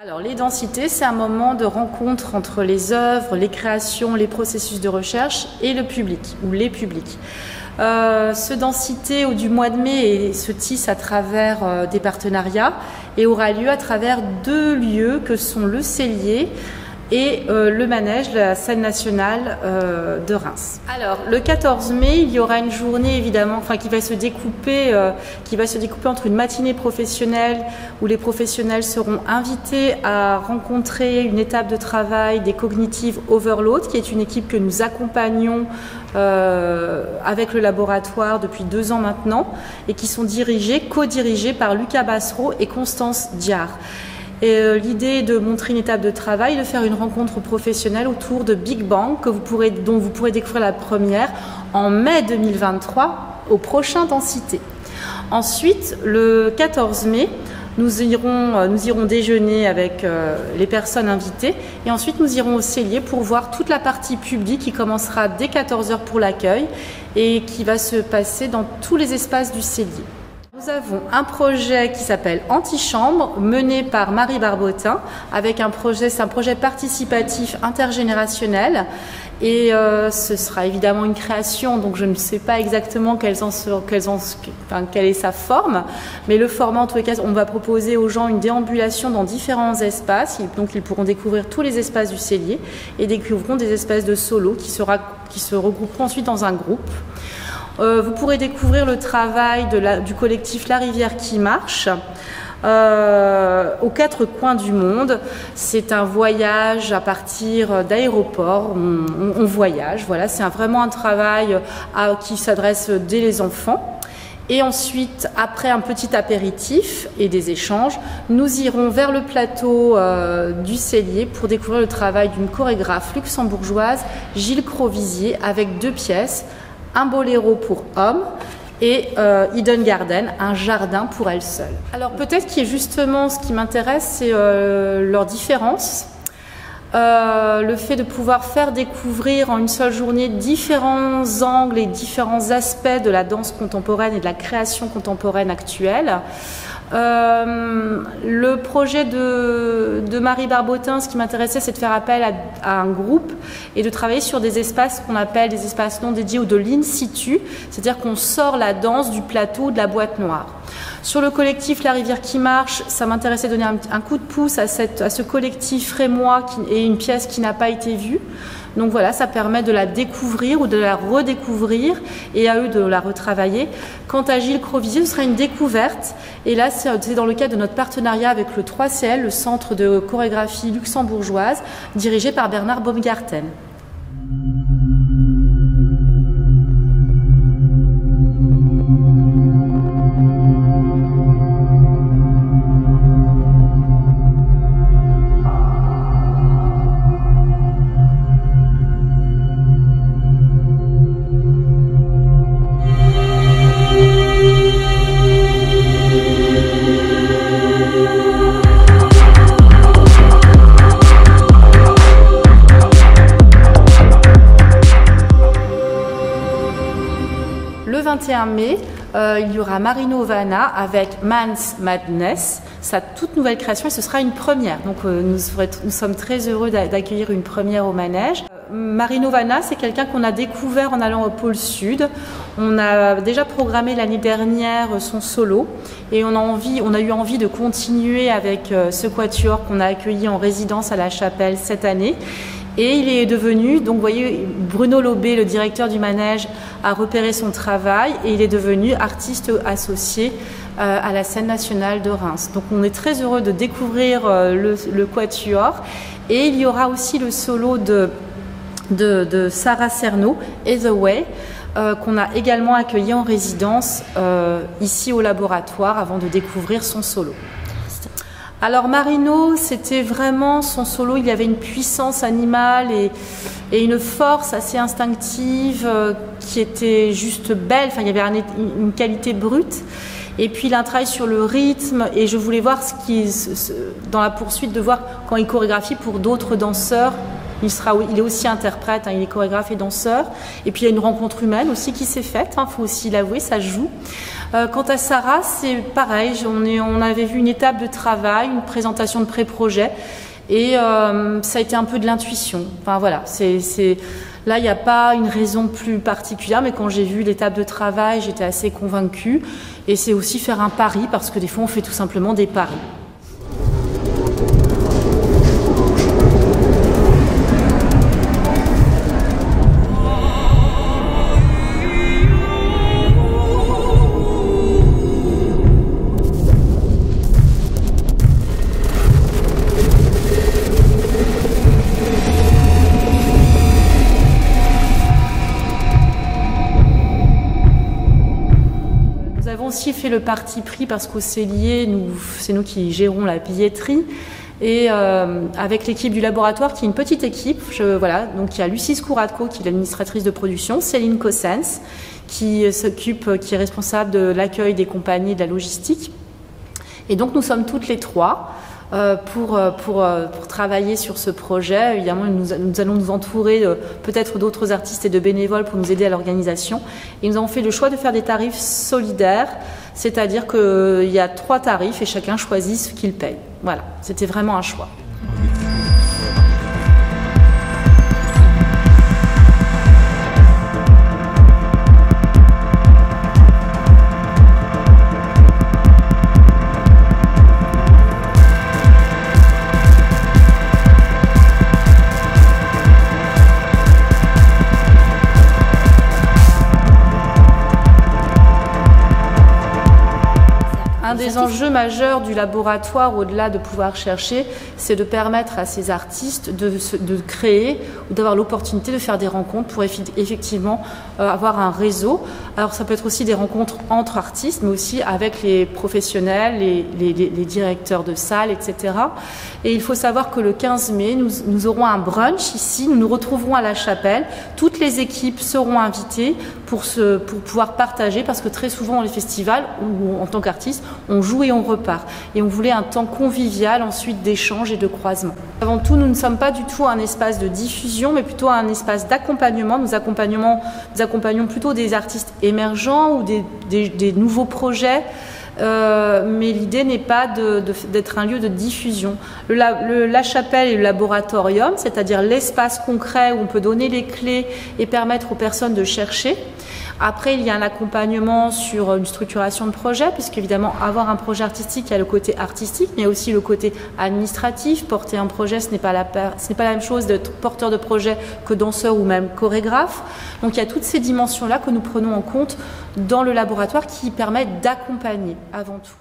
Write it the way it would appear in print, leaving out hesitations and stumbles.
Alors, les densités, c'est un moment de rencontre entre les œuvres, les créations, les processus de recherche et le public, ou les publics. Ce densité du mois de mai se tisse à travers des partenariats et aura lieu à travers 2 lieux que sont le Cellier et le manège de la scène nationale de Reims. Alors, le 14 mai, il y aura une journée évidemment, qui va se découper entre une matinée professionnelle où les professionnels seront invités à rencontrer une étape de travail des Cognitive Overload, qui est une équipe que nous accompagnons avec le laboratoire depuis 2 ans maintenant et qui sont co-dirigés par Lucas Bassereau et Constance Diard. L'idée est de montrer une étape de travail, de faire une rencontre professionnelle autour de Big Bang dont vous pourrez découvrir la première en mai 2023 au prochain Densité. Ensuite, le 14 mai, nous irons déjeuner avec les personnes invitées et ensuite nous irons au Cellier pour voir toute la partie publique qui commencera dès 14 h pour l'accueil et qui va se passer dans tous les espaces du Cellier. Nous avons un projet qui s'appelle Antichambre, mené par Marie Barbotin, avec c'est un projet participatif intergénérationnel. Et ce sera évidemment une création, donc je ne sais pas exactement quelle est sa forme. Mais le format, en tous les cas, on va proposer aux gens une déambulation dans différents espaces. Donc ils pourront découvrir tous les espaces du Cellier et découvriront des espaces de solo qui se regrouperont ensuite dans un groupe. Vous pourrez découvrir le travail du collectif La Rivière qui marche aux 4 coins du monde. C'est un voyage à partir d'aéroports. On voyage, voilà, c'est vraiment un travail qui s'adresse dès les enfants. Et ensuite, après un petit apéritif et des échanges, nous irons vers le plateau du Cellier pour découvrir le travail d'une chorégraphe luxembourgeoise, Gilles Crovisier, avec 2 pièces. Un boléro pour hommes et Eden Garden, un jardin pour elle seule. Alors peut-être que justement ce qui m'intéresse, c'est leur différence. Le fait de pouvoir faire découvrir en une seule journée différents angles et différents aspects de la danse contemporaine et de la création contemporaine actuelle. Le projet de Marie Barbotin, ce qui m'intéressait, c'est de faire appel à un groupe et de travailler sur des espaces qu'on appelle des espaces non dédiés ou de l'in situ, c'est-à-dire qu'on sort la danse du plateau de la boîte noire. Sur le collectif La Rivière qui marche, ça m'intéressait de donner un coup de pouce à ce collectif rémois et une pièce qui n'a pas été vue. Donc voilà, ça permet de la découvrir ou de la redécouvrir et à eux de la retravailler. Quant à Gilles Crovisier, ce sera une découverte. Et là, c'est dans le cadre de notre partenariat avec le 3CL, le Centre de chorégraphie luxembourgeoise, dirigé par Bernard Baumgarten. Le 21 mai, il y aura Marino Vanna avec Man's Madness, sa toute nouvelle création, et ce sera une première. Donc nous sommes très heureux d'accueillir une première au manège. Marino Vanna, c'est quelqu'un qu'on a découvert en allant au pôle Sud. On a déjà programmé l'année dernière son solo et on a eu envie de continuer avec ce quatuor qu'on a accueilli en résidence à La Chapelle cette année. Et il est devenu, donc vous voyez, Bruno Lobé, le directeur du manège, a repéré son travail et il est devenu artiste associé à la scène nationale de Reims. Donc on est très heureux de découvrir le quatuor. Et il y aura aussi le solo de Sarah Cerno, Either Way, qu'on a également accueilli en résidence ici au laboratoire avant de découvrir son solo. Alors Marino, c'était vraiment son solo, il y avait une puissance animale et une force assez instinctive qui était juste belle, enfin, il y avait une qualité brute. Et puis il a un travail sur le rythme et je voulais voir dans la poursuite de voir quand il chorégraphie pour d'autres danseurs. Il est aussi interprète, il est chorégraphe et danseur. Et puis il y a une rencontre humaine aussi qui s'est faite, faut aussi l'avouer, ça joue. Quant à Sarah, c'est pareil, on avait vu une étape de travail, une présentation de pré-projet, et ça a été un peu de l'intuition. Enfin voilà, là il n'y a pas une raison plus particulière, mais quand j'ai vu l'étape de travail, j'étais assez convaincue. Et c'est aussi faire un pari, parce que des fois on fait tout simplement des paris. Nous avons aussi fait le parti pris parce qu'au Cellier, c'est nous qui gérons la billetterie. Et avec l'équipe du laboratoire, qui est une petite équipe, donc il y a Lucie Skouratko, qui est l'administratrice de production, Céline Cossens, qui est responsable de l'accueil des compagnies et de la logistique. Et donc nous sommes toutes les trois pour travailler sur ce projet. Évidemment, nous allons nous entourer peut-être d'autres artistes et de bénévoles pour nous aider à l'organisation. Et nous avons fait le choix de faire des tarifs solidaires, c'est-à-dire qu'il y a 3 tarifs et chacun choisit ce qu'il paye. Voilà, c'était vraiment un choix. Un des enjeux majeurs du laboratoire, au-delà de pouvoir chercher, c'est de permettre à ces artistes de créer ou d'avoir l'opportunité de faire des rencontres pour effectivement avoir un réseau. Alors ça peut être aussi des rencontres entre artistes, mais aussi avec les professionnels, les directeurs de salles, etc. Et il faut savoir que le 15 mai, nous aurons un brunch ici, nous nous retrouverons à la chapelle. Toutes les équipes seront invitées pour pouvoir partager, parce que très souvent dans les festivals, ou en tant qu'artiste, on joue et on repart. Et on voulait un temps convivial, ensuite d'échange et de croisement. Avant tout, nous ne sommes pas du tout un espace de diffusion, mais plutôt un espace d'accompagnement. Nous accompagnons plutôt des artistes émergents ou des nouveaux projets. Mais l'idée n'est pas d'être un lieu de diffusion. La chapelle est le laboratorium, c'est-à-dire l'espace concret où on peut donner les clés et permettre aux personnes de chercher. Après, il y a un accompagnement sur une structuration de projet, puisqu'évidemment, avoir un projet artistique, il y a le côté artistique, mais il y a aussi le côté administratif. Porter un projet, ce n'est pas la même chose d'être porteur de projet que danseur ou même chorégraphe. Donc il y a toutes ces dimensions-là que nous prenons en compte dans le laboratoire, qui permettent d'accompagner avant tout.